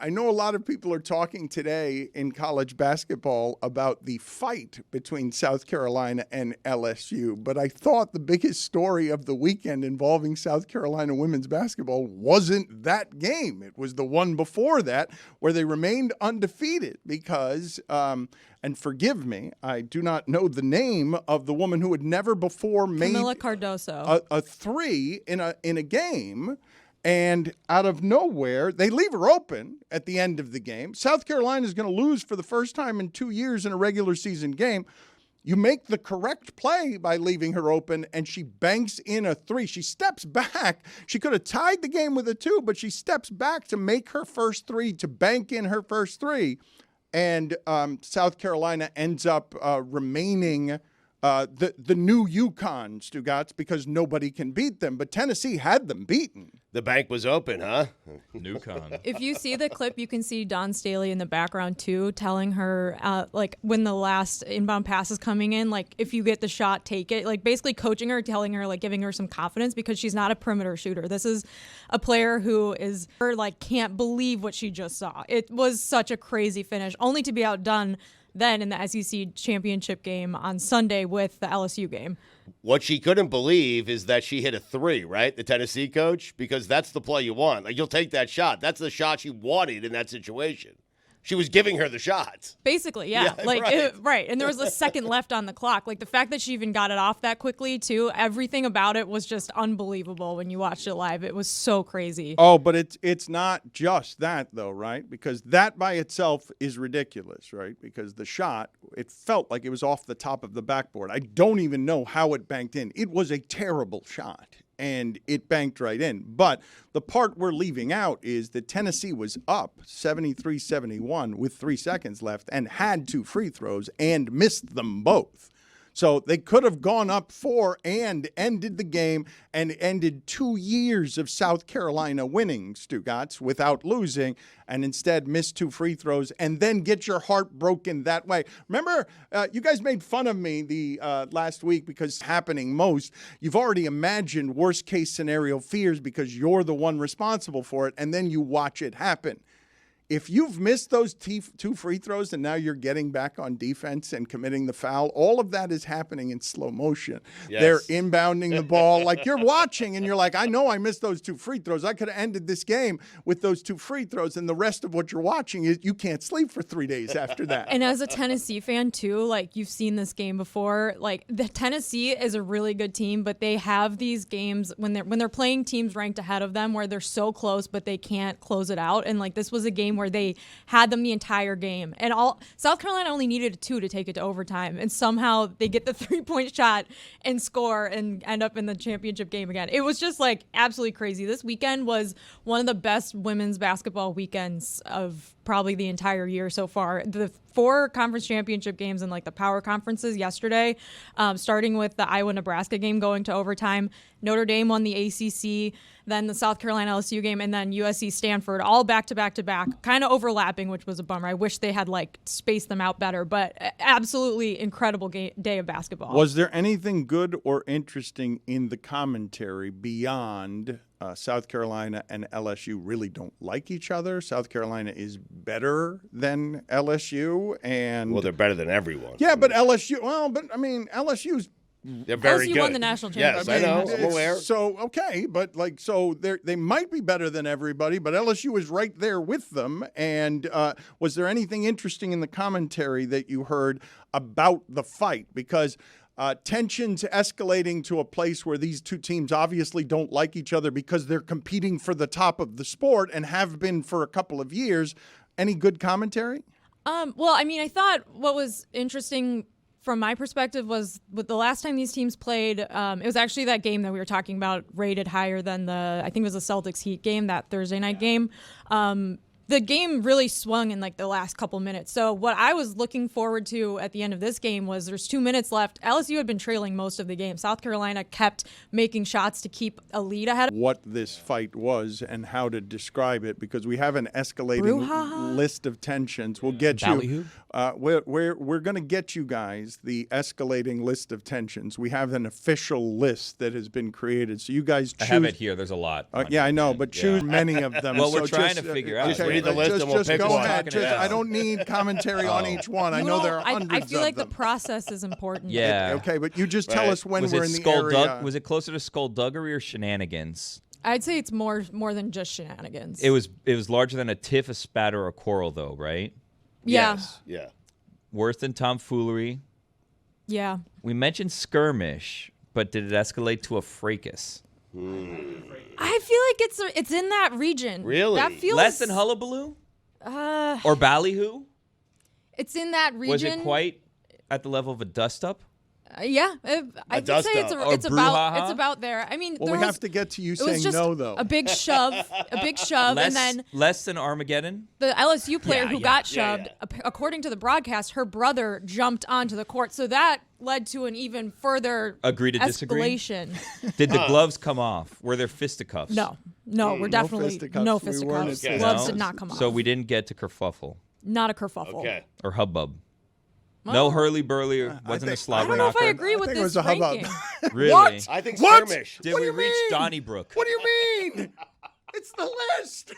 I know a lot of people are talking today in college basketball about the fight between South Carolina and LSU, but I thought the biggest story of the weekend involving South Carolina women's basketball wasn't that game. It was the one before that where they remained undefeated because, and forgive me, I do not know the name of the woman who had never before made Camila Cardoso. a three in a game. And out of nowhere, they leave her open at the end of the game. South Carolina is going to lose for the first time in 2 years in a regular season game. You make the correct play by leaving her open, and she banks in a three. She steps back. She could have tied the game with a two, but she steps back to make her first three, to bank in her first three. And South Carolina ends up remaining the new UConn, Stugotz, because nobody can beat them. But Tennessee had them beaten. The bank was open, huh? UConn. If you see the clip, you can see Dawn Staley in the background, too, telling her, when the last inbound pass is coming in, if you get the shot, take it. Basically coaching her, telling her, giving her some confidence because she's not a perimeter shooter. This is a player who is, can't believe what she just saw. It was such a crazy finish, only to be outdone then in the SEC championship game on Sunday with the LSU game. What she couldn't believe is that she hit a three, right? The Tennessee coach, because that's the play you want. You'll take that shot. That's the shot she wanted in that situation. She was giving her the shots. Basically, yeah. Right. And there was a second left on the clock. The fact that she even got it off that quickly, too, everything about it was just unbelievable when you watched it live. It was so crazy. Oh, but it's not just that, though, right? Because that by itself is ridiculous, right? Because the shot, it felt like it was off the top of the backboard. I don't even know how it banked in. It was a terrible shot. And it banked right in. But the part we're leaving out is that Tennessee was up 73-71 with 3 seconds left and had 2 free throws and missed them both. So they could have gone up 4 and ended the game and ended 2 years of South Carolina winning, Stugotz, without losing, and instead missed 2 free throws and then get your heart broken that way. Remember, you guys made fun of me the last week because it's happening most. You've already imagined worst-case scenario fears because you're the one responsible for it, and then you watch it happen. If you've missed those 2 free throws and now you're getting back on defense and committing the foul, all of that is happening in slow motion. Yes. They're inbounding the ball. You're watching and you're like, I know I missed those 2 free throws. I could have ended this game with those 2 free throws. And the rest of what you're watching is you can't sleep for 3 days after that. And as a Tennessee fan, too, you've seen this game before. The Tennessee is a really good team, but they have these games when they're playing teams ranked ahead of them where they're so close, but they can't close it out. And this was a game where they had them the entire game. And South Carolina only needed a 2 to take it to overtime. And somehow they get the 3-point shot and score and end up in the championship game again. It was just absolutely crazy. This weekend was one of the best women's basketball weekends of probably the entire year so far. The 4 conference championship games in the power conferences yesterday, starting with the Iowa-Nebraska game going to overtime. Notre Dame won the ACC, then the South Carolina LSU game, and then USC-Stanford, all back-to-back-to-back, kind of overlapping, which was a bummer. I wish they had spaced them out better, but absolutely incredible day of basketball. Was there anything good or interesting in the commentary beyond South Carolina and LSU really don't like each other? South Carolina is better than LSU, and well, they're better than everyone. Yeah, but LSU. Well, but I mean, LSU's. They're very LSU good. won the national championship. Yes, I know. I'm aware. So okay, but they might be better than everybody, but LSU is right there with them. And was there anything interesting in the commentary that you heard about the fight? Because tensions escalating to a place where these two teams obviously don't like each other because they're competing for the top of the sport and have been for a couple of years. Any good commentary? Well, I mean, I thought what was interesting from my perspective was with the last time these teams played, it was actually that game that we were talking about rated higher than I think it was the Celtics Heat game, that Thursday night game. The game really swung in the last couple minutes. So what I was looking forward to at the end of this game was there's 2 minutes left. LSU had been trailing most of the game. South Carolina kept making shots to keep a lead ahead. What this fight was and how to describe it, because we have an escalating list of tensions. We'll get you. We're going to get you guys the escalating list of tensions. We have an official list that has been created. So you guys choose. I have it here. There's a lot. Yeah, I know, but choose many of them. Well, we're trying to figure out. Okay, Read the list and we'll pick go one. ahead. I don't need commentary on each one. I know there are hundreds I feel like of them. the process is important. Yeah. Okay, but you just tell us when Was we're it in the area. Was it closer to skullduggery or shenanigans? I'd say it's more than just shenanigans. It was larger than a tiff, a spat, or a quarrel, though, right? Yeah. Yes. Yeah. Worse than tomfoolery. Yeah. We mentioned skirmish, but did it escalate to a fracas? I feel like it's in that region. Really? That feels Less than hullabaloo? Or ballyhoo? It's in that region. Was it quite at the level of a dust-up? Yeah, I'd say it's Or brouhaha? about there. I mean, Well, there we was, have to get to you it was saying just no, though. a big shove, and then Less than Armageddon? the LSU player who got yeah, shoved, according to the broadcast, her brother jumped onto the court, so that led to an even further Agree to disagree? escalation. Did the gloves come off? Were there fisticuffs? No, we're definitely fisticuffs. no We weren't fisticuffs. at Gloves No? did not come off. So we didn't get to kerfuffle Not a kerfuffle. Okay. or hubbub. No hurly-burly, wasn't a think- I slobber don't know if I knocker? agree with think it was this a hubbub. ranking. Really? What? I think What? skirmish. Did What do we you reach mean? Donnybrook? What do you mean? It's the list.